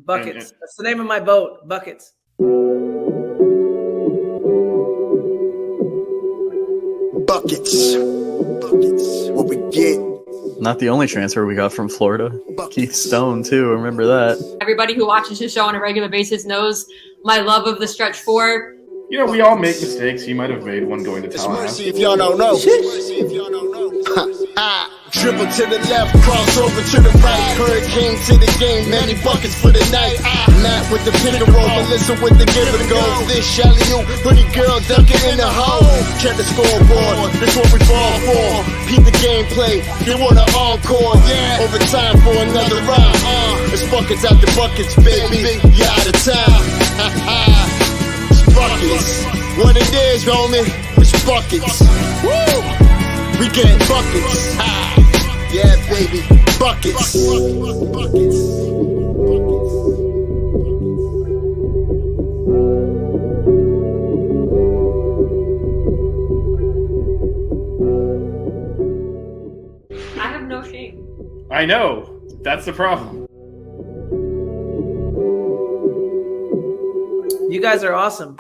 Buckets. That's the name of my boat. Buckets. Buckets. What we get. Not the only transfer we got from Florida. Keith Stone, too. Remember that. Everybody who watches his show on a regular basis knows my love of the stretch four. You know, we all make mistakes. He might have made one going to It's Tallahassee. mercy if y'all don't know. Dribble to the left, cross over to the right. Hurricane to the game, many buckets for the night. Matt with the pick and roll, Melissa with the give and go. This alley-oop, pretty girl dunking in the hole. Check the scoreboard, this what we ball for. Peep the gameplay, they want an encore. Yeah, overtime for another round. It's buckets out the buckets, baby. You out of time. It's buckets. What it is, homie, it's buckets. Woo! We getting buckets. Yeah, baby, buckets. I have no shame. I know. That's the problem. You guys are awesome.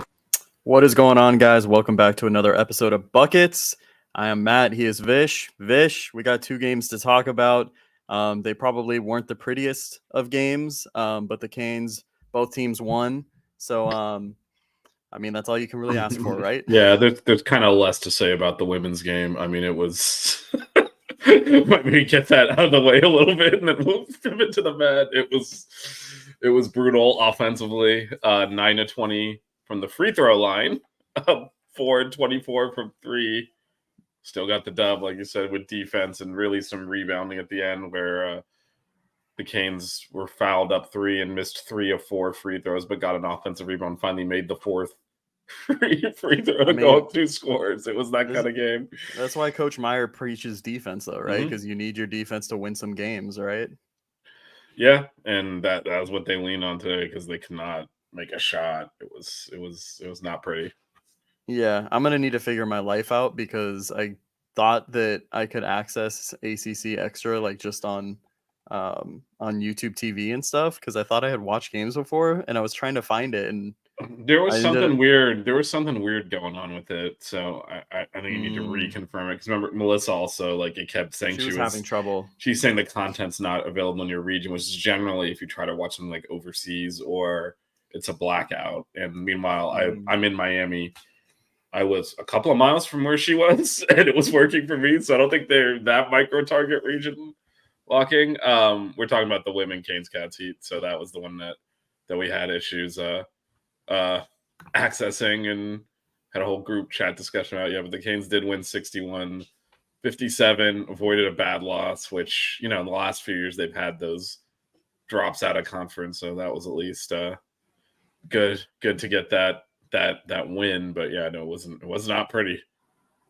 What is going on, guys? Welcome back to another episode of Buckets. I am Matt. He is Vish. Vish, we got two games to talk about. They probably weren't the prettiest of games, but the Canes, both teams won. So, I mean, that's all you can really ask for, right? Yeah, there's kind of less to say about the women's game. I mean, it was... Let me get that out of the way a little bit, and then we'll pivot to the men. It was brutal offensively. 9-20 from the free throw line, 4-24 from three. Still got the dub, like you said, with defense and really some rebounding at the end, where the Canes were fouled up three and missed 3 of 4 free throws, but got an offensive rebound. Finally made the fourth free throw to go up 2 scores. It was that kind of game. That's why Coach Meyer preaches defense, though, right? Because you need your defense to win some games, right? Yeah, and that was what they leaned on today because they could not make a shot. It was not pretty. Yeah, I'm gonna need to figure my life out because I thought that I could access ACC Extra like just on YouTube TV and stuff because I thought I had watched games before and I was trying to find it and there was something weird. There was something weird going on with it, so I think you need to reconfirm it because remember Melissa also like it kept saying she was having trouble. She's saying the content's not available in your region, which is generally if you try to watch something like overseas or it's a blackout. And meanwhile, I'm in Miami. I was a couple of miles from where she was, and it was working for me. So I don't think they're that micro target region locking. We're talking about the women Canes Cats Heat, so that was the one that we had issues accessing and had a whole group chat discussion about. Yeah, but the Canes did win 61-57, avoided a bad loss, which in the last few years they've had those drops out of conference, so that was at least good to get that win. But yeah, no, it was not pretty.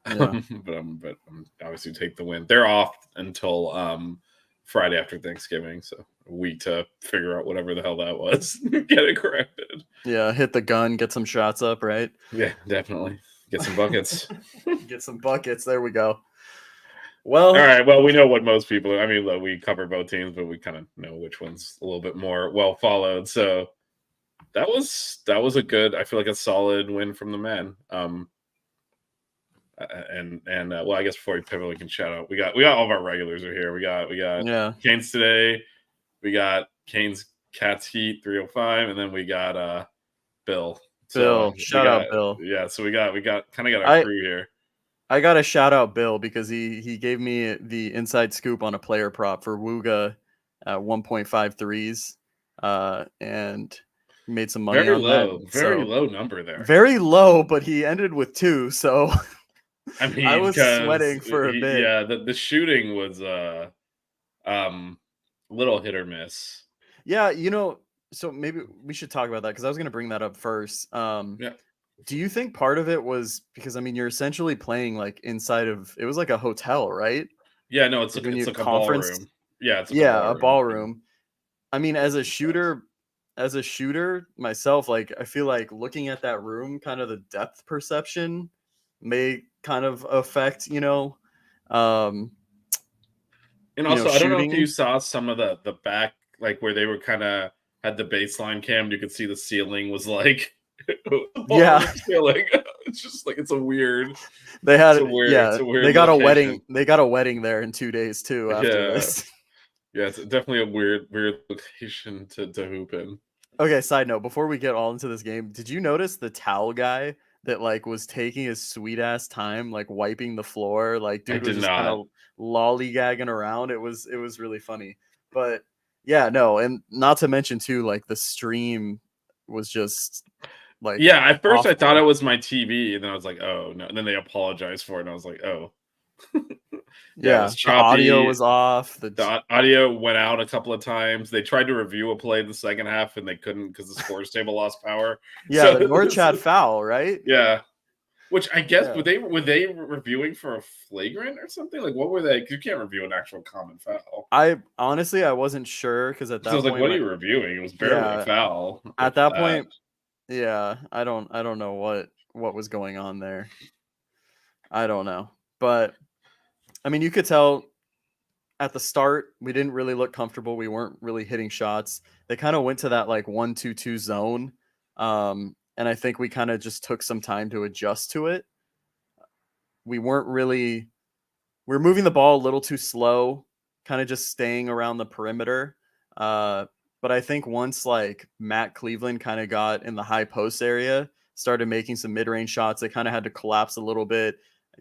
Yeah. but obviously take the win. They're off until Friday after Thanksgiving, so a week to figure out whatever the hell that was. Get it corrected. Yeah, hit the gun, get some shots up, right? Yeah, definitely. Get some buckets. Get some buckets. There we go. Well, all right. Well, we know what most people. I mean, look, we cover both teams, but we kind of know which one's a little bit more well followed. So that was a good. I feel like a solid win from the men. Well, I guess before we pivot, we can shout out. We got all of our regulars are here. We got Canes today. We got Canes Cats Heat 305, and then we got Bill. Shout out Bill. Yeah, so we got kind of got our crew here. I got to shout out Bill because he gave me the inside scoop on a player prop for Wooga at 1.5 threes, and made some money on that. Very low number there. Very low, but he ended with 2, so I mean, I was sweating for a bit. Yeah, the shooting was little hit or miss. Yeah, so maybe we should talk about that because I was going to bring that up first. Yeah. Do you think part of it was because you're essentially playing like inside of it was like a hotel, right? Yeah, no, it's like a conference ballroom. Yeah, it's a ballroom. I mean, as a shooter myself, like I feel like looking at that room, kind of the depth perception may kind of affect, And also, I don't know if you saw some of the back, like where they were kind of had the baseline cam, you could see the ceiling was like Yeah. the ceiling. It's just like it's a weird They had it's a weird they got a location. wedding. They got a wedding there in 2 days too after this. Yeah, it's definitely a weird location to hoop in. Okay, side note, before we get all into this game, did you notice the towel guy that like was taking his sweet ass time, like wiping the floor? Like dude was did just kind not. of lollygagging around. It was really funny. But yeah, no, and not to mention too, like the stream was just like Yeah, at first I awful. thought it was my TV, and then I was like, oh no, and then they apologized for it, and I was like, oh. Yeah, it was the choppy. audio was off. The audio went out a couple of times. They tried to review a play in the second half, and they couldn't because the scores table lost power. Yeah, So- the Norchad foul, right? Yeah, which I guess Yeah. were they reviewing for a flagrant or something? Like what were they? 'Cause you can't review an actual common foul. I honestly I wasn't sure because at that So I was point, like, what are you reviewing? It was barely Yeah. a foul. at that point, yeah, I don't know what was going on there. I don't know, but I mean, you could tell at the start we didn't really look comfortable. We weren't really hitting shots. They kind of went to that like 1-2-2 zone, and I think we kind of just took some time to adjust to it. We weren't really we're moving the ball a little too slow, kind of just staying around the perimeter. But I think once like Matt Cleveland kind of got in the high post area, started making some mid-range shots, they kind of had to collapse a little bit,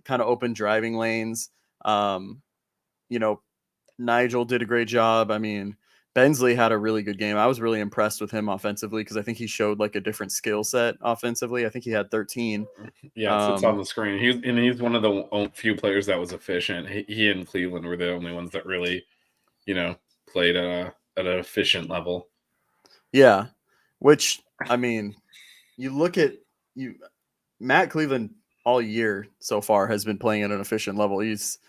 kind of open driving lanes. You know, Nigel did a great job. I mean, Bensley had a really good game. I was really impressed with him offensively because I think he showed like a different skill set offensively. I think he had 13. Yeah, it's on the screen. He's one of the few players that was efficient. He and Cleveland were the only ones that really, played at an efficient level. Yeah, which I mean, you look at Matt Cleveland all year so far has been playing at an efficient level. He's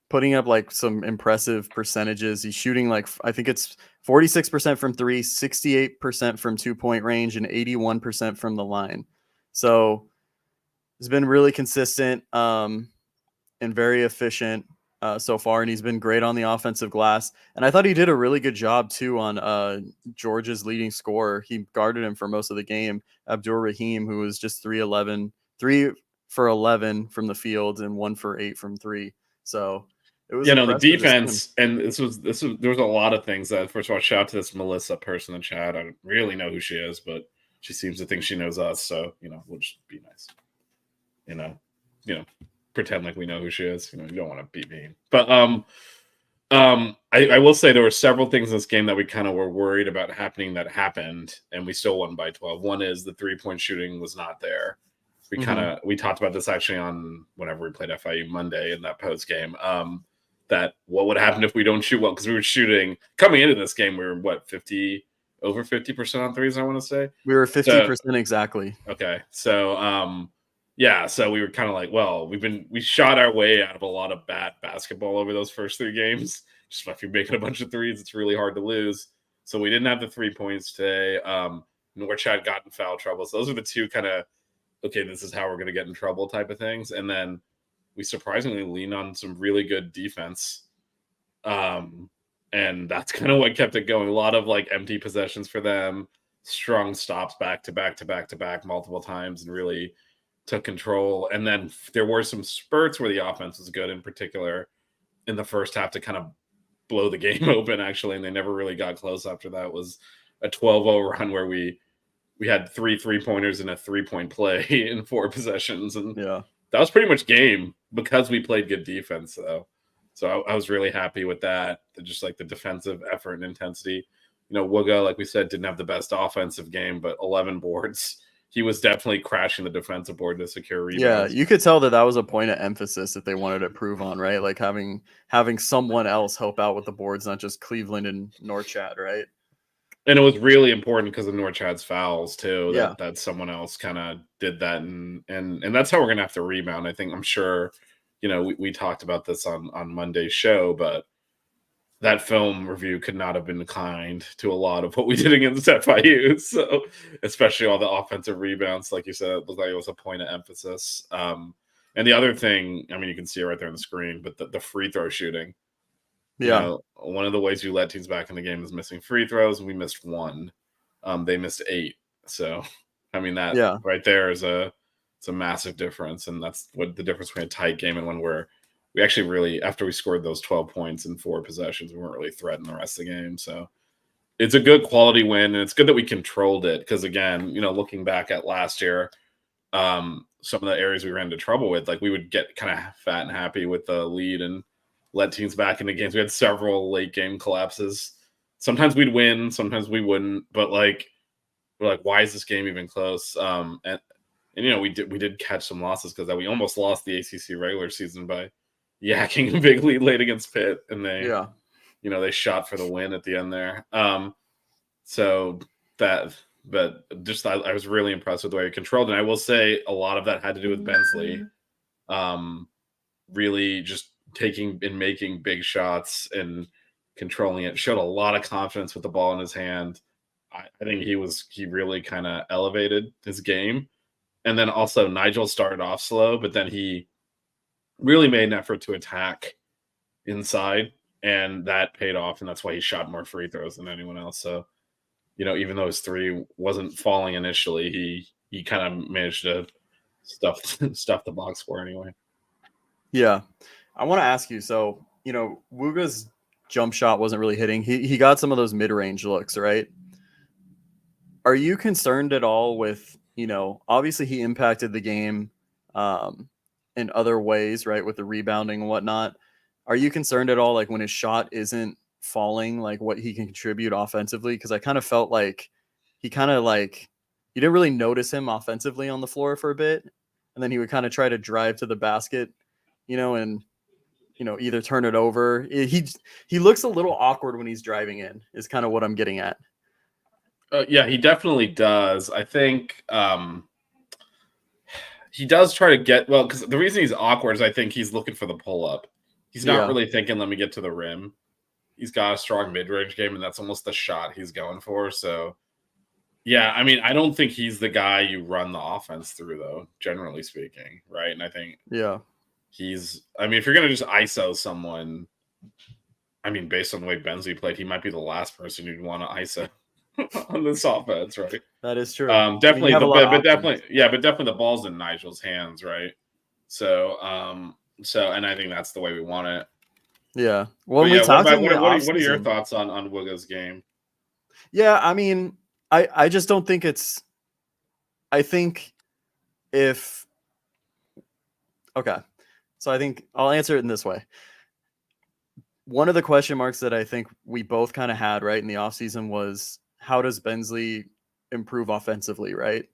putting up like some impressive percentages. He's shooting like I think it's 46% from 3, 68% from 2-point range, and 81% from the line. So he's been really consistent and very efficient so far, and he's been great on the offensive glass. And I thought he did a really good job too on Georgia's leading scorer. He guarded him for most of the game, Abdur Rahim, who was just 3 for 11 from the field and 1 for 8 from 3. So it was the defense, and this was there was a lot of things that. First of all, shout out to this Melissa person in the chat. I don't really know who she is, but she seems to think she knows us. So we'll just be nice. Pretend like we know who she is. You don't want to be mean. But I will say there were several things in this game that we kind of were worried about happening that happened, and we still won by 12. One is the 3-point shooting was not there. We talked about this actually on whenever we played FIU Monday in that post game. That what would happen if we don't shoot well, because we were shooting coming into this game. We were over 50% on threes. I want to say we were 50% exactly. Okay, so so we were kind of like, well, we shot our way out of a lot of bad basketball over those first 3 games. Just if you're making a bunch of threes, it's really hard to lose. So we didn't have the 3 points today. Norchad got in foul trouble. So those are the two kind of, okay, this is how we're going to get in trouble type of things. And then we surprisingly leaned on some really good defense. And that's kind of what kept it going. A lot of like empty possessions for them, strong stops back to back to back to back multiple times, and really took control. And then there were some spurts where the offense was good, in particular in the first half, to kind of blow the game open, actually. And they never really got close after that. It was a 12-0 run where we had 3 3-pointers and a 3-point play in 4 possessions. And that was pretty much game because we played good defense, though. So I was really happy with that. Just like the defensive effort and intensity. Wooga, like we said, didn't have the best offensive game, but 11 boards. He was definitely crashing the defensive board to secure rebounds. Yeah, you could tell that was a point of emphasis that they wanted to prove on, right? Like having someone else help out with the boards, not just Cleveland and Norchad, right? And it was really important because of Norchad's fouls too. Yeah, that someone else kind of did that, and that's how we're gonna have to rebound. I'm sure, we talked about this on Monday's show, but that film review could not have been kind to a lot of what we did against FIU. So, especially all the offensive rebounds, like you said, it looked like it was a point of emphasis. And the other thing, you can see it right there on the screen, but the free throw shooting. Yeah. One of the ways you let teams back in the game is missing free throws, and we missed 1. They missed 8. So, I mean, that Yeah. right there is it's a massive difference, and that's what the difference between a tight game and when we actually really, after we scored those 12 points in 4 possessions, we weren't really threatening the rest of the game. So it's a good quality win, and it's good that we controlled it because, again, looking back at last year, some of the areas we ran into trouble with, like we would get kind of fat and happy with the lead and let teams back into games. We had several late game collapses. Sometimes we'd win, sometimes we wouldn't, but we're like, why is this game even close? And we did catch some losses because we almost lost the ACC regular season by yakking a big lead late against Pitt, and they shot for the win at the end there. But just I was really impressed with the way he controlled, and I will say a lot of that had to do with Bensley, really just taking and making big shots and controlling it. Showed a lot of confidence with the ball in his hand. I think he really kind of elevated his game, and then also Nigel started off slow, but then he really made an effort to attack inside, and that paid off, and that's why he shot more free throws than anyone else. So, even though his 3 wasn't falling initially, he kind of managed to stuff the box score anyway. Yeah. I want to ask you, so, Wooga's jump shot wasn't really hitting. He got some of those mid-range looks, right? Are you concerned at all with, obviously he impacted the game in other ways, right, with the rebounding and whatnot. Are you concerned at all, like, when his shot isn't falling, like what he can contribute offensively? Because I kind of felt like you didn't really notice him offensively on the floor for a bit, and then he would kind of try to drive to the basket, and either turn it over. He looks a little awkward when he's driving in, is kind of what I'm getting at. Yeah, he definitely does. I think he does try to get, because the reason he's awkward is I think he's looking for the pull up. He's not really thinking, let me get to the rim. He's got a strong mid-range game, and that's almost the shot he's going for. So, yeah, I mean, I don't think he's the guy you run the offense through, though, generally speaking, right? And I think if you're going to just ISO someone, I mean, based on the way Bensley played, he might be the last person you'd want to ISO on this offense, right? That is true. Definitely, but definitely the ball's in Nigel's hands, right? So, and I think that's the way we want it. Yeah. Well, what are your thoughts on Wooga's game? Yeah, I mean, I just don't think it's. I think if. Okay, so I think I'll answer it in this way. One of the question marks that I think we both kind of had right in the offseason was, how does Bensley improve offensively, right?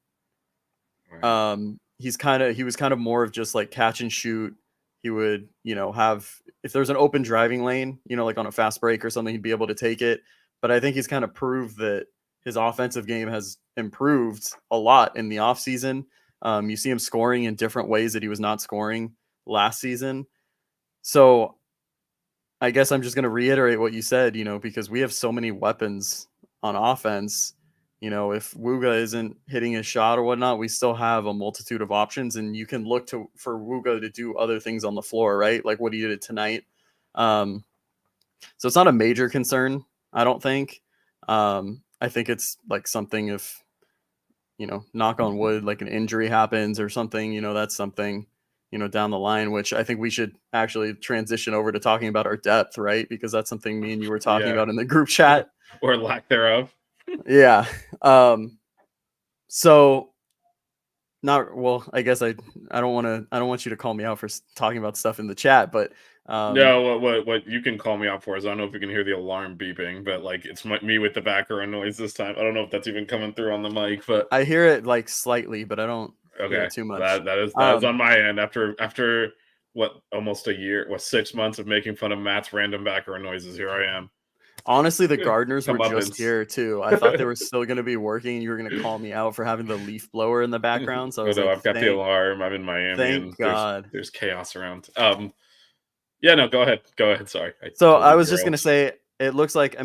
He was kind of more of just like catch and shoot. He would, have, if there's an open driving lane, like on a fast break or something, he'd be able to take it. But I think he's kind of proved that his offensive game has improved a lot in the offseason. You see him scoring in different ways that he was not scoring last season. So I guess I'm just going to reiterate what you said, because we have so many weapons on offense. If Wooga isn't hitting his shot or whatnot, we still have a multitude of options, and you can look for Wooga to do other things on the floor, right? Like what he did tonight. So it's not a major concern, I don't think. I think it's like something if, knock on wood, like an injury happens or something, that's something, down the line, which I think we should actually transition over to talking about our depth, right? Because that's something me and you were talking about in the group chat. Or lack thereof. Yeah. So I guess I don't want you to call me out for talking about stuff in the chat, but no, what you can call me out for is, I don't know if you can hear the alarm beeping, but like it's me with the background noise this time. I don't know if that's even coming through on the mic, but I hear it like slightly, but I don't hear it too much. That is on my end after almost a year, 6 months of making fun of Matt's random background noises. Here I am. Honestly, the gardeners were just here too. I thought they were still going to be working, and you were going to call me out for having the leaf blower in the background. So I've got the alarm. I'm in Miami. Thank God. There's chaos around. Yeah, no, go ahead. Sorry. I was just going to say, it looks like,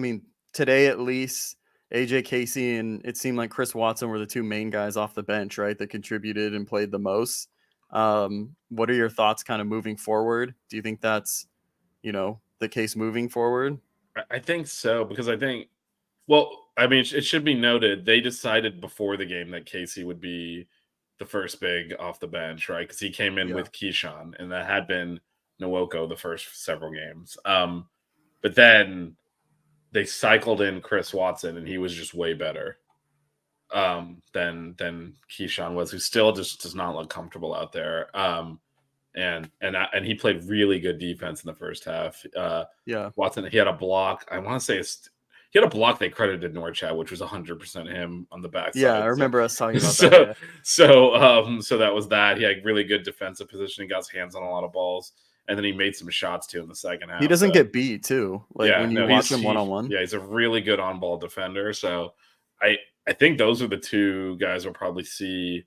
today at least, AJ Casey and it seemed like Chris Watson were the two main guys off the bench, right, that contributed and played the most. What are your thoughts kind of moving forward? Do you think that's, the case moving forward? I think so, because I think, I mean, it should be noted they decided before the game that Casey would be the first big off the bench, right? Because he came in with Keyshawn, and that had been Nwoko the first several games. But then they cycled in Chris Watson, and he was just way better than Keyshawn was, who still just does not look comfortable out there. And he played really good defense in the first half. Watson, he had a block. I want to say he had a block they credited Norchad, which was 100% him on the backside. Yeah, I remember us talking about that. So that was that. He had really good defensive position. He got his hands on a lot of balls, and then he made some shots too in the second half. He doesn't get beat too. When you watch him one-on-one. Yeah, he's a really good on-ball defender. So I think those are the two guys we'll probably see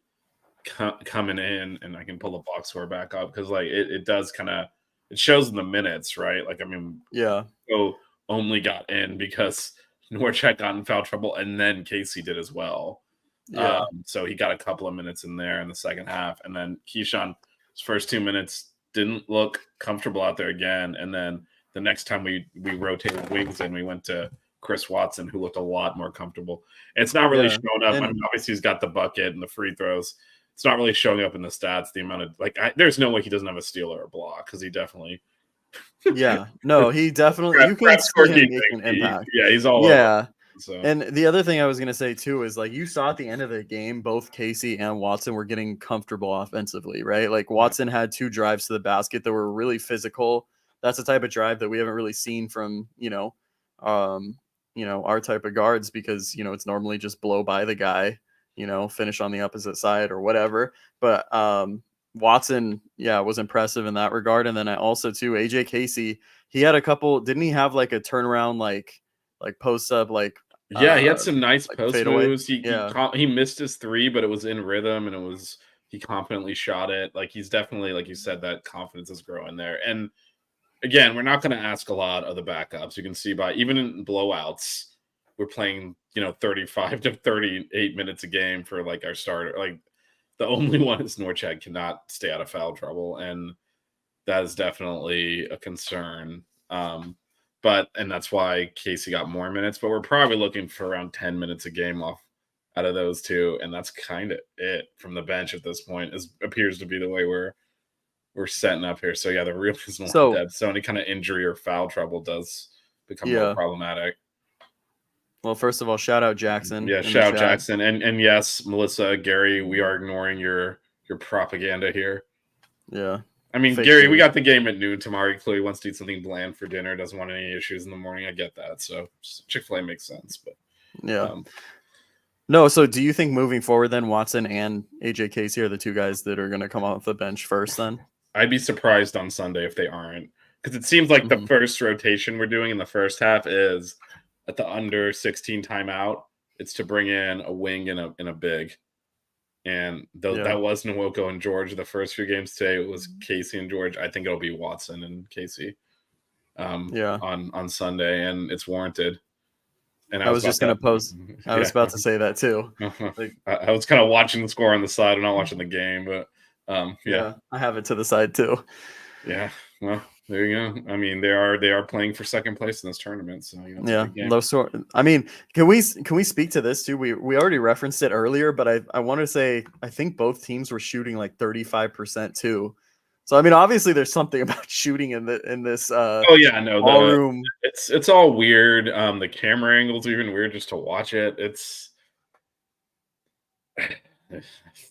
coming in, and I can pull the box score back up because it does kind of it shows in the minutes, right? Only got in because Norchad got in foul trouble, and then Casey did as well. So he got a couple of minutes in there in the second half, and then Keyshawn's first 2 minutes didn't look comfortable out there again, and then the next time we rotated wings and we went to Chris Watson, who looked a lot more comfortable. And it's not really showing up. I mean, obviously he's got the bucket and the free throws. It's not really showing up in the stats. The amount of there's no way he doesn't have a steal or a block because he definitely. He definitely. You can see him make an impact. He's all over. So. And the other thing I was going to say too is you saw at the end of the game, both Casey and Watson were getting comfortable offensively, right? Watson had 2 drives to the basket that were really physical. That's the type of drive that we haven't really seen from our type of guards because it's normally just blow by the guy, finish on the opposite side or whatever. But Watson, was impressive in that regard. And then I also too, AJ Casey, he had a couple. Didn't he have a turnaround like post up he had some nice post moves. He missed his 3, but it was in rhythm and he confidently shot it. He's definitely, like you said, that confidence is growing there. And again, we're not going to ask a lot of the backups. You can see by even in blowouts, we're playing 35 to 38 minutes a game for our starter. The only one is Norchad cannot stay out of foul trouble, and that is definitely a concern. And that's why Casey got more minutes, but we're probably looking for around 10 minutes a game out of those two, and that's kind of it from the bench at this point. Appears to be the way we're setting up here. So there really isn't a lot of depth. So any kind of injury or foul trouble does become more problematic. Well, first of all, shout out Jackson. Yeah, shout out Jackson. And yes, Melissa, Gary, we are ignoring your propaganda here. Yeah. I mean, Gary, we got the game at noon tomorrow. He clearly wants to eat something bland for dinner. Doesn't want any issues in the morning. I get that. So Chick-fil-A makes sense. But no. So do you think moving forward, then Watson and AJ Casey are the 2 guys that are going to come off the bench first? Then I'd be surprised on Sunday if they aren't, because it seems like the first rotation we're doing in the first half is at the under 16 timeout. It's to bring in a wing and a big. And that was Nwoko and George the first few games today. It was Casey and George. I think it'll be Watson and Casey on Sunday, and it's warranted. And I was just going to post. I was about to say that too. I was kind of watching the score on the side and not watching the game, but I have it to the side too. Yeah, well, there you go. I mean, they are playing for second place in this tournament. So low score. I mean, can we speak to this too? We already referenced it earlier, but I want to say I think both teams were shooting 35% too. So I mean, obviously there's something about shooting in this. Ballroom. It's all weird. The camera angles are even weird just to watch it.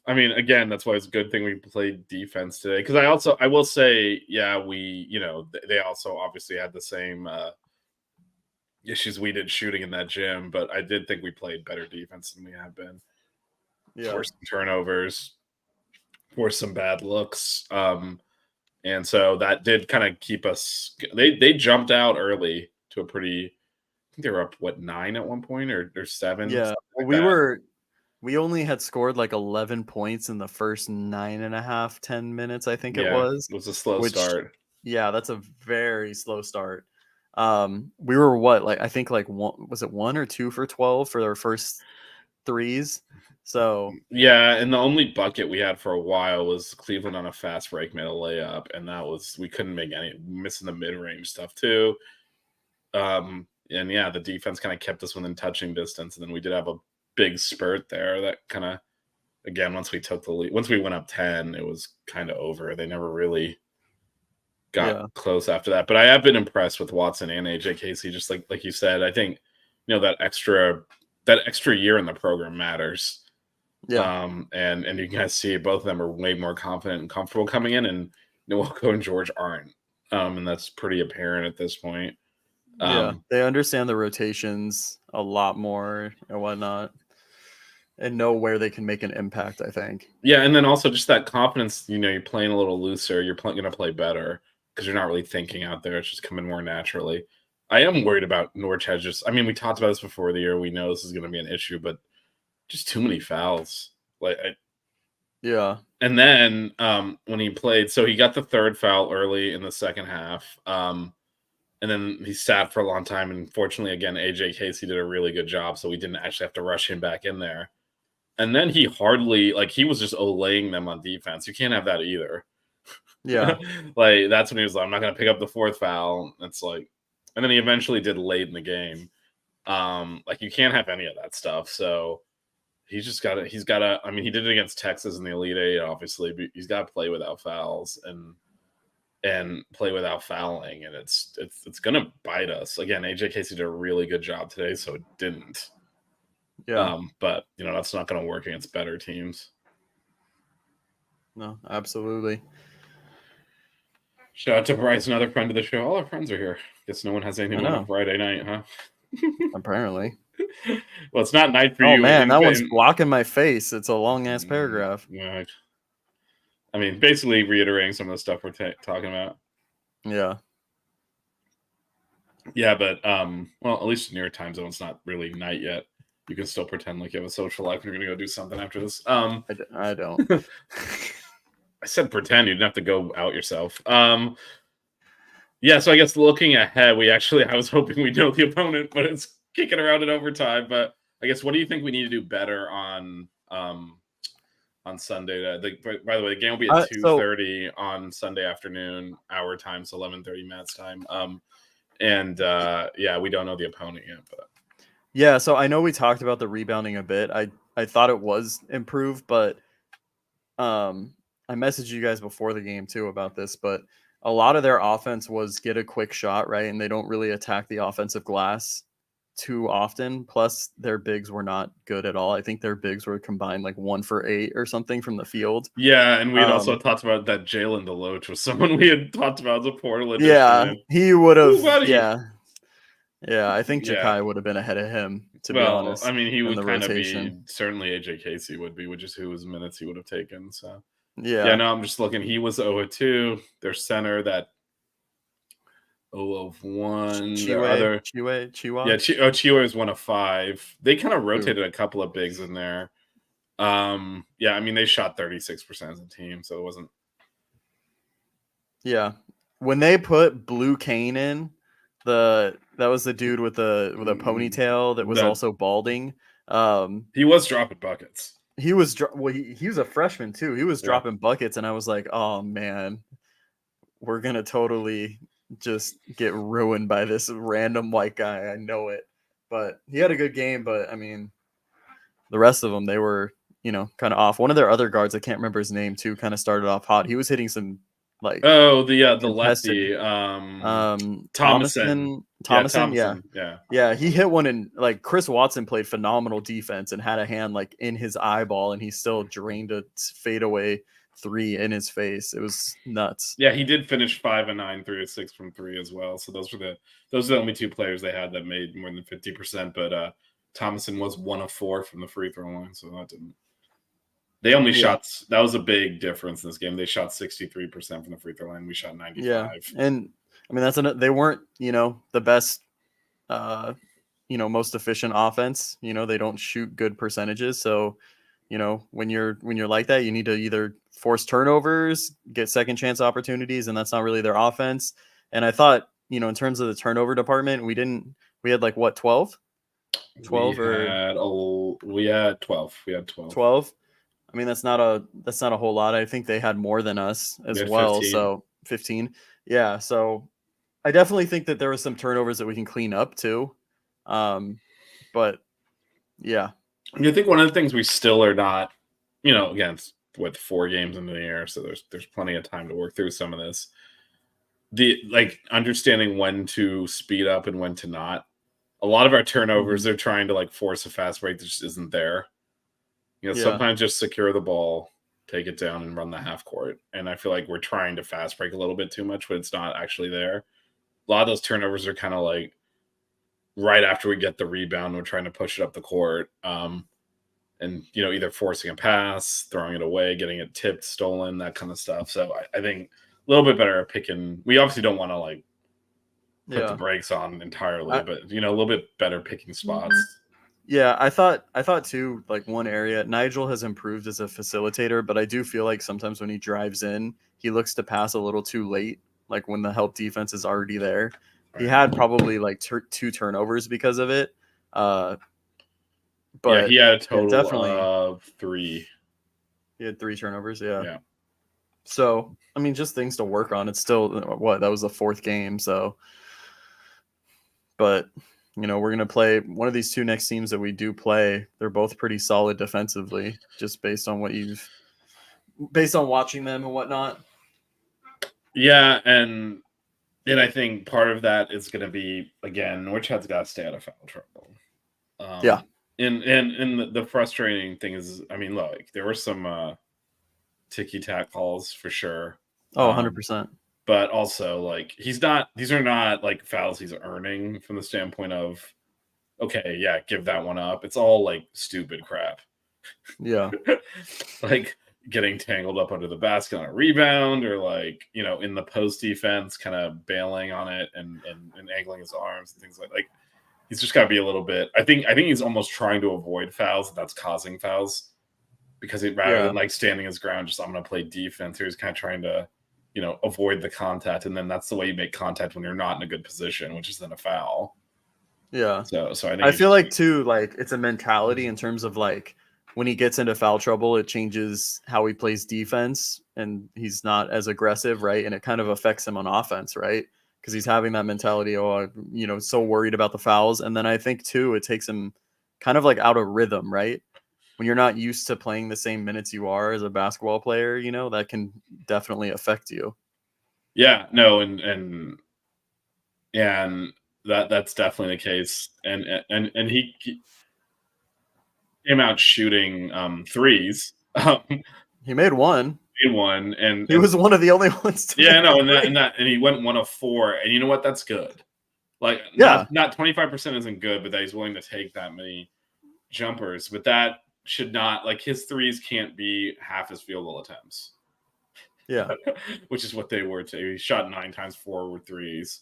I mean, again, that's why it's a good thing we played defense today. Because I will say, they also obviously had the same issues we did shooting in that gym, but I did think we played better defense than we have been. Forced some turnovers, forced some bad looks, and so that did kind of keep us. They jumped out early to a pretty. I think they were up 9 at one point or 7. Yeah, we only had scored 11 points in the first 9.5, 10 minutes. I think it was. It was a slow start. Yeah, that's a very slow start. We were I think 1 or 2 for 12 for our first threes. So and the only bucket we had for a while was Cleveland on a fast break made a layup, and we couldn't make any, missing the mid range stuff too. And yeah, the defense kind of kept us within touching distance. And then we did have a big spurt there that kind of, again, once we took the lead, once we went up 10, it was kind of over. They never really got close after that. But I have been impressed with Watson and AJ Casey, just like you said. I think, that extra year in the program matters. Yeah. And you guys see both of them are way more confident and comfortable coming in, and Nwoko and George aren't. And that's pretty apparent at this point. They understand the rotations a lot more and whatnot, and know where they can make an impact, I think. Yeah, and then also just that confidence, you're playing a little looser, you're going to play better because you're not really thinking out there. It's just coming more naturally. I am worried about Norwich. We talked about this before the year. We know this is going to be an issue, but just too many fouls. And then when he played, so he got the third foul early in the second half. And then he sat for a long time. And fortunately, again, AJ Casey did a really good job, so we didn't actually have to rush him back in there. And then he he was just olaying them on defense. You can't have that either. Yeah. That's when he was like, I'm not going to pick up the fourth foul. It's like, and then he eventually did late in the game. You can't have any of that stuff. So he's just got to, he did it against Texas in the Elite Eight, obviously, but he's got to play without fouls and play without fouling. And it's going to bite us. Again, AJ Casey did a really good job today, so it didn't. Yeah. But that's not going to work against better teams. No, absolutely. Shout out to Bryce, another friend of the show. All our friends are here. Guess no one has anything on a Friday night, huh? Apparently. Well, it's not night for you. Oh man, that one's blocking my face. It's a long ass paragraph. Yeah. Basically reiterating some of the stuff we're talking about. Yeah. Yeah, but well, at least in your time zone, it's not really night yet. You can still pretend like you have a social life and you're gonna go do something after this. I don't. I said pretend. You didn't have to go out yourself. Yeah, so I guess looking ahead, I was hoping we'd know the opponent, but it's kicking around in overtime. But I guess, what do you think we need to do better on Sunday? By the way, the game will be at 2:30 on Sunday afternoon, our time, so 11:30 Matt's time. We don't know the opponent yet, but yeah. So I know we talked about the rebounding a bit. I thought it was improved, but I messaged you guys before the game too about this, but a lot of their offense was get a quick shot, right? And they don't really attack the offensive glass too often. Plus, their bigs were not good at all. I think their bigs were combined 1 for 8 or something from the field. Yeah, and we had also talked about that Jalen Deloach was someone we had talked about as a portal addition. Yeah, he would have. Yeah, I think Jakai would have been ahead of him, to be honest. He would kind of be, certainly AJ Casey would be, which is whose minutes he would have taken. So yeah, no, I'm just looking. He was 0-2. Their center, that 0-1. Chiwa. Yeah, Chiwa is 1 of 5. They kind of rotated a couple of bigs in there. They shot 36% as a team, so it wasn't. Yeah, when they put Blue Kane in, that was the dude with a ponytail that was also balding. He was dropping buckets. He was he was a freshman too. He was dropping buckets, and I was like, oh man, we're gonna totally just get ruined by this random white guy. I know it. But he had a good game, but the rest of them, they were, kind of off. One of their other guards, I can't remember his name too, kind of started off hot. He was hitting some the lefty Thomason. Yeah, he hit one, and Chris Watson played phenomenal defense and had a hand in his eyeball, and he still drained a fadeaway 3 in his face. It was nuts. Yeah, he did finish 5 of 9, 3 of 6 from 3 as well. So those are the only 2 players they had that made more than 50%. But Thomason was 1 of 4 from the free throw line, so that didn't. They only shot. That was a big difference in this game. They shot 63% from the free throw line. We shot 95. Yeah, and they weren't the best, most efficient offense. They don't shoot good percentages. So, when you're like that, you need to either force turnovers, get second chance opportunities, and that's not really their offense. And I thought, in terms of the turnover department, we had 12? 12 we had 12. We had 12. 12. That's not a whole lot. I think they had more than us as well. 15. So 15. Yeah. So I definitely think that there were some turnovers that we can clean up too. But yeah. I think one of the things we still are not, again, it's with 4 games into the air, so there's plenty of time to work through some of this. Understanding when to speed up and when to not. A lot of our turnovers, they're trying to force a fast break that just isn't there. Sometimes just secure the ball, take it down, and run the half court. And I feel like we're trying to fast break a little bit too much, but it's not actually there. A lot of those turnovers are kind of right after we get the rebound, we're trying to push it up the court. And either forcing a pass, throwing it away, getting it tipped, stolen, that kind of stuff. So I think a little bit better at picking. We obviously don't want to put the brakes on entirely, but a little bit better picking spots. Yeah, I thought too, one area, Nigel has improved as a facilitator, but I do feel like sometimes when he drives in, he looks to pass a little too late, when the help defense is already there. Right. He had probably 2 turnovers because of it. But yeah, he had a total of 3. He had 3 turnovers, yeah. So, I mean, just things to work on. It's still, that was the 4th game, so. But, we're going to play one of these 2 next teams that we do play. They're both pretty solid defensively, just based on watching them and whatnot. Yeah, and I think part of that is going to be, again, Norchad's got to stay out of foul trouble. Yeah. And the frustrating thing is, I mean, look, there were some ticky-tack calls for sure. Oh, 100%. But also, these are not fouls he's earning from the standpoint of, okay, yeah, give that one up. It's all stupid crap. Yeah. Getting tangled up under the basket on a rebound, or in the post defense, kind of bailing on it and angling his arms and things like he's just got to be a little bit. I think he's almost trying to avoid fouls that's causing fouls, because rather than standing his ground, just I'm going to play defense here, he's kind of trying to avoid the contact, and then that's the way you make contact when you're not in a good position, which is then a foul. Yeah. So I feel too, it's a mentality in terms of when he gets into foul trouble, it changes how he plays defense, and he's not as aggressive, right? And it kind of affects him on offense, right? Because he's having that mentality, so worried about the fouls. And then I think too, it takes him kind of out of rhythm, right? When you're not used to playing the same minutes you are as a basketball player, that can definitely affect you. Yeah, no, and that's definitely the case. And he came out shooting threes. He made one. And he was one of the only ones. Yeah, no, and he went 1 of 4, and you know what? That's good. Not 25% isn't good, but that he's willing to take that many jumpers. But that should not, his threes can't be half his field goal attempts. Yeah. Which is what they were too. He shot 9 times 4 were threes.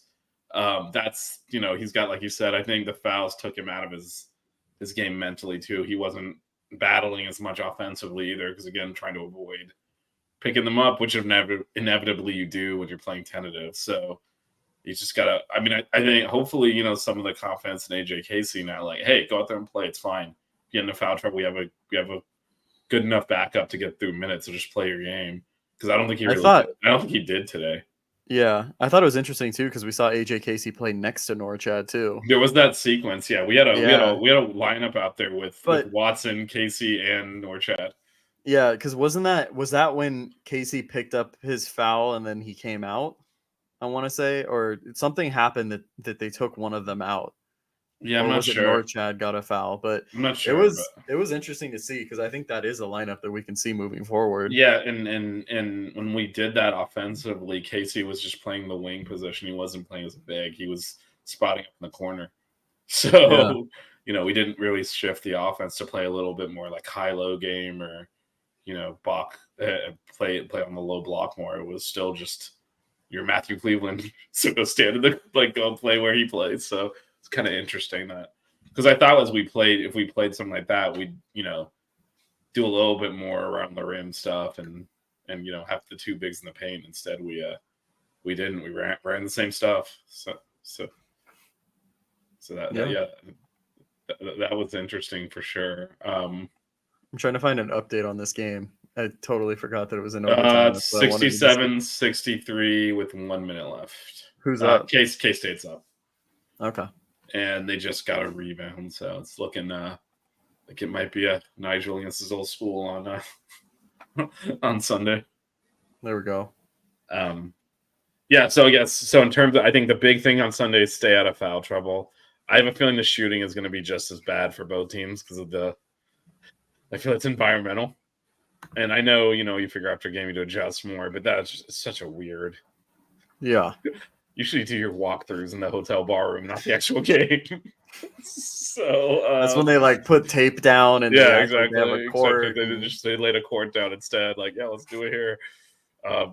That's, he's got, like you said, I think the fouls took him out of his game mentally too. He wasn't battling as much offensively either, because again, trying to avoid picking them up, which inevitably you do when you're playing tentative. So he's just got to, I think hopefully, some of the confidence in AJ Casey now, hey, go out there and play. It's fine. Get into foul trouble. We have a good enough backup to get through minutes, so just play your game. Because I don't think he did today. Yeah, I thought it was interesting too, because we saw AJ Casey play next to Norchad too. There was that sequence. Yeah, we had a lineup out there with Watson, Casey, and Norchad. Yeah, because was that when Casey picked up his foul and then he came out? I want to say, or something happened that they took one of them out. Yeah, I'm not sure. Norchad got a foul, but I'm not sure. It was interesting to see, because I think that is a lineup that we can see moving forward. Yeah, and when we did that offensively, Casey was just playing the wing position. He wasn't playing as a big. He was spotting up in the corner. So, we didn't really shift the offense to play a little bit more high-low game, or Bach play on the low block more. It was still just your Matthew Cleveland, so go stand in the go play where he plays. So it's kind of interesting that, because I thought if we played something like that, we'd do a little bit more around the rim stuff and have the 2 bigs in the paint. Instead, we didn't. We ran the same stuff. So that was interesting for sure. I'm trying to find an update on this game. I totally forgot that it was in overtime. 67-63 with 1 minute left. Who's up? K-State's up. Okay. And they just got a rebound, so it's looking like it might be a Nigel against his old school on on Sunday. There we go. Yeah, so I guess so. In terms of, I think the big thing on Sunday is stay out of foul trouble. I have a feeling the shooting is going to be just as bad for both teams because of I feel it's environmental, and I know you figure after a game you to adjust more, but that's just such a weird. Yeah. You should do your walkthroughs in the hotel bar room, not the actual game. So that's when they put tape down and exactly. Have a court. They laid a court down instead. Let's do it here.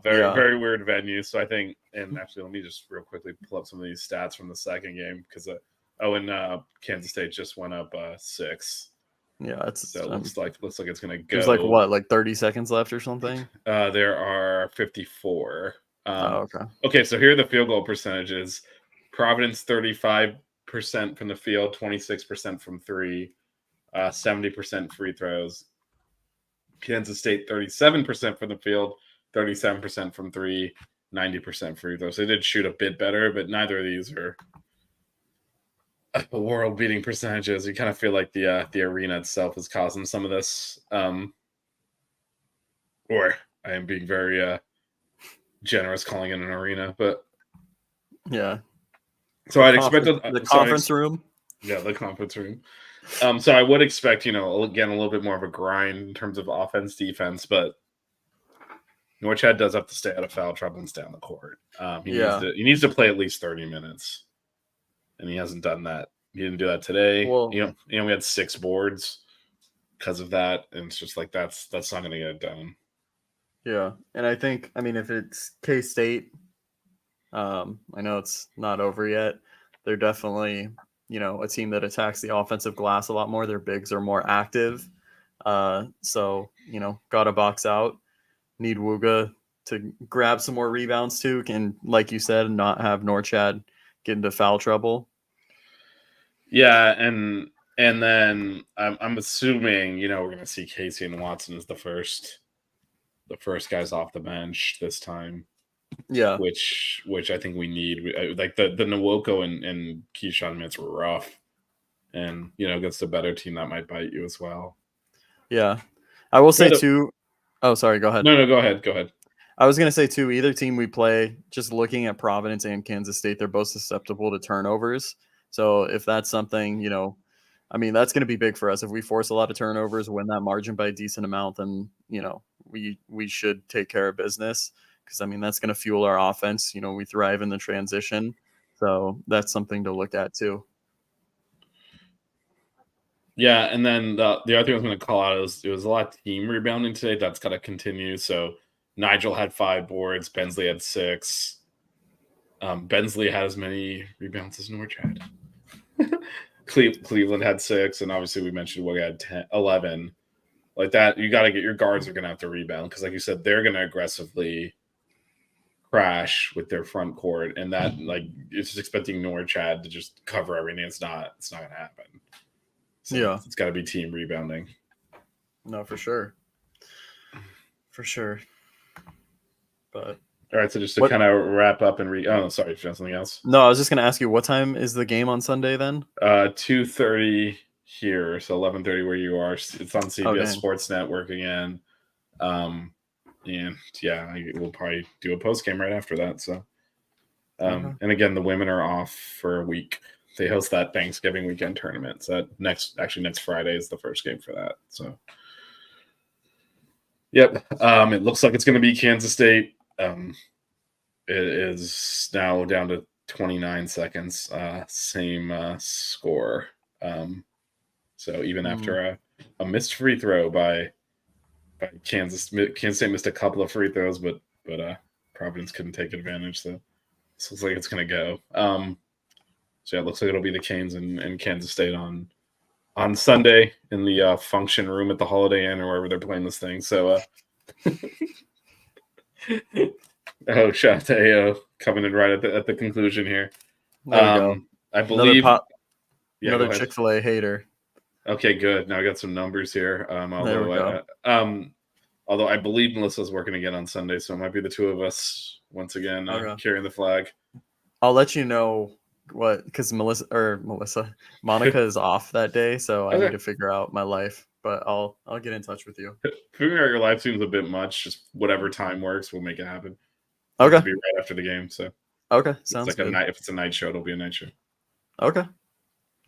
Very weird venue. So I think, and actually, let me just real quickly pull up some of these stats from the second game because Kansas State just went up 6. Yeah, it looks like it's gonna go. There's 30 seconds left or something. There are 54. Okay. Okay, so here are the field goal percentages. Providence 35% from the field, 26% from 3, 70% free throws. Kansas State 37% from the field, 37% from 3, 90% free throws. They did shoot a bit better, but neither of these are world-beating percentages. You kind of feel like the arena itself is causing some of this. Or I am being very generous calling it an arena, but yeah. So I'd expect the conference room. Yeah, the conference room. So I would expect, again, a little bit more of a grind in terms of offense, defense, but Norchad does have to stay out of foul trouble and stay on the court. He needs to play at least 30 minutes, and he hasn't done that. He didn't do that today. Well, we had 6 boards because of that, and it's just that's not going to get it done. Yeah, and I think, if it's K-State, I know it's not over yet. They're definitely, a team that attacks the offensive glass a lot more. Their bigs are more active. So, got to box out. Need Wooga to grab some more rebounds too. Can, like you said, not have Norchad get into foul trouble. Yeah, and then I'm assuming, we're going to see Casey and Watson as the first guys off the bench this time. Yeah, which I think we need. The Nwoko and Keyshawn minutes were rough, and against a better team that might bite you as well. Yeah, I will say too. Oh, sorry. Go ahead. No, go ahead. I was gonna say too. Either team we play, just looking at Providence and Kansas State, they're both susceptible to turnovers. So if that's something, that's going to be big for us. If we force a lot of turnovers, win that margin by a decent amount, then we should take care of business. Because, that's going to fuel our offense. We thrive in the transition. So that's something to look at, too. Yeah, and then the other thing I was going to call out is it was a lot of team rebounding today. That's got to continue. So Nigel had 5 boards. Bensley had 6. Bensley had as many rebounds as Norchad. Cleveland had 6. And obviously we mentioned we had 11. Like that, you got to get your guards are going to have to rebound. Because like you said, they're going to aggressively crash with their front court, and that it's just expecting Norchad to just cover everything. It's not going to happen. So yeah, it's got to be team rebounding. No, for sure. But all right, so just to kind of wrap up and oh, sorry, if you have something else. No, I was just going to ask you, what time is the game on Sunday then? 2:30 here, so 11:30 where you are. It's on CBS Sports Network again. And yeah, we'll probably do a post game right after that. So, and again, the women are off for a week. They host that Thanksgiving weekend tournament. So next Friday is the first game for that. So, yep. It looks like it's going to be Kansas State. It is now down to 29 seconds. Same score. So even after a missed free throw by Kansas State missed a couple of free throws, but Providence couldn't take advantage. So this looks like it's going to go. So yeah, it looks like it'll be the Canes and Kansas State on Sunday in the function room at the Holiday Inn or wherever they're playing this thing. So, shout out to AO coming in right at the conclusion here. There you go. I believe another Chick-fil-A hater. Okay, good. Now I got some numbers here. Although I believe Melissa's working again on Sunday, so it might be the two of us once again carrying the flag. I'll let you know what, because Monica is off that day, so I Okay. need to figure out my life. But I'll get in touch with you. Figuring out your live seems a bit much. Just whatever time works, we'll make it happen. Okay. It'll be right after the game. So Okay, it's sounds like a good. night. If it's a night show, it'll be a night show. Okay.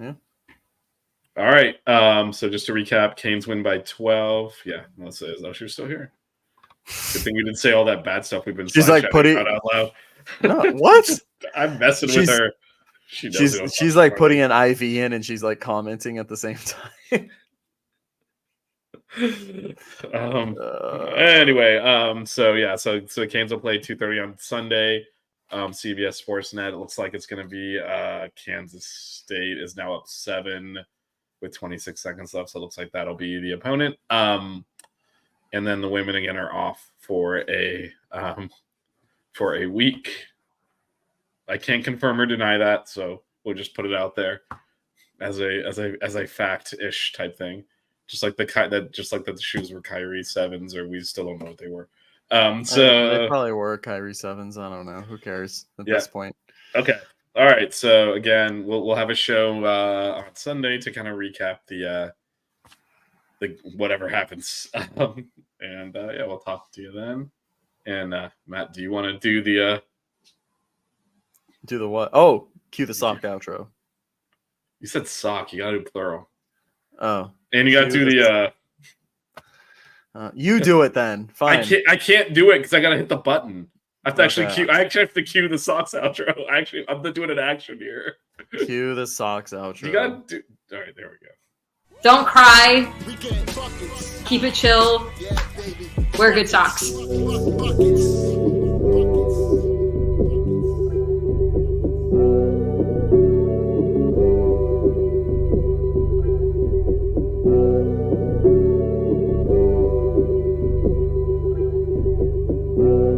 All right. So just to recap, Canes win by 12. Yeah, Melissa is. Oh, she's still here. Good thing we didn't say all that bad stuff we've been. She's like putting out loud. No, what? I'm messing with her. She's like putting an IV in, and she's like commenting at the same time. Anyway, so Canes will play 2:30 on Sunday. CBS Sportsnet. It looks like it's going to be Kansas State is now up 7 with 26 seconds left, so it looks like that'll be the opponent. And then the women again are off for a week. I can't confirm or deny that, so we'll just put it out there as a fact-ish type thing. Just like the shoes were Kyrie 7s, or we still don't know what they were. They probably were Kyrie 7s. I don't know. Who cares at this point? Okay. All right. So again, we'll have a show on Sunday to kind of recap the whatever happens. And we'll talk to you then. And Matt, do you want to do the do the what? Oh, cue the sock outro. You said sock. You got to do plural. Oh. And you got to do the. You do it then. Fine. I can't do it because I got to hit the button. I have to actually cue the socks outro. I'm doing an action here. Cue the socks outro. You got to do. All right, there we go. Don't cry. Keep it chill. Wear good socks.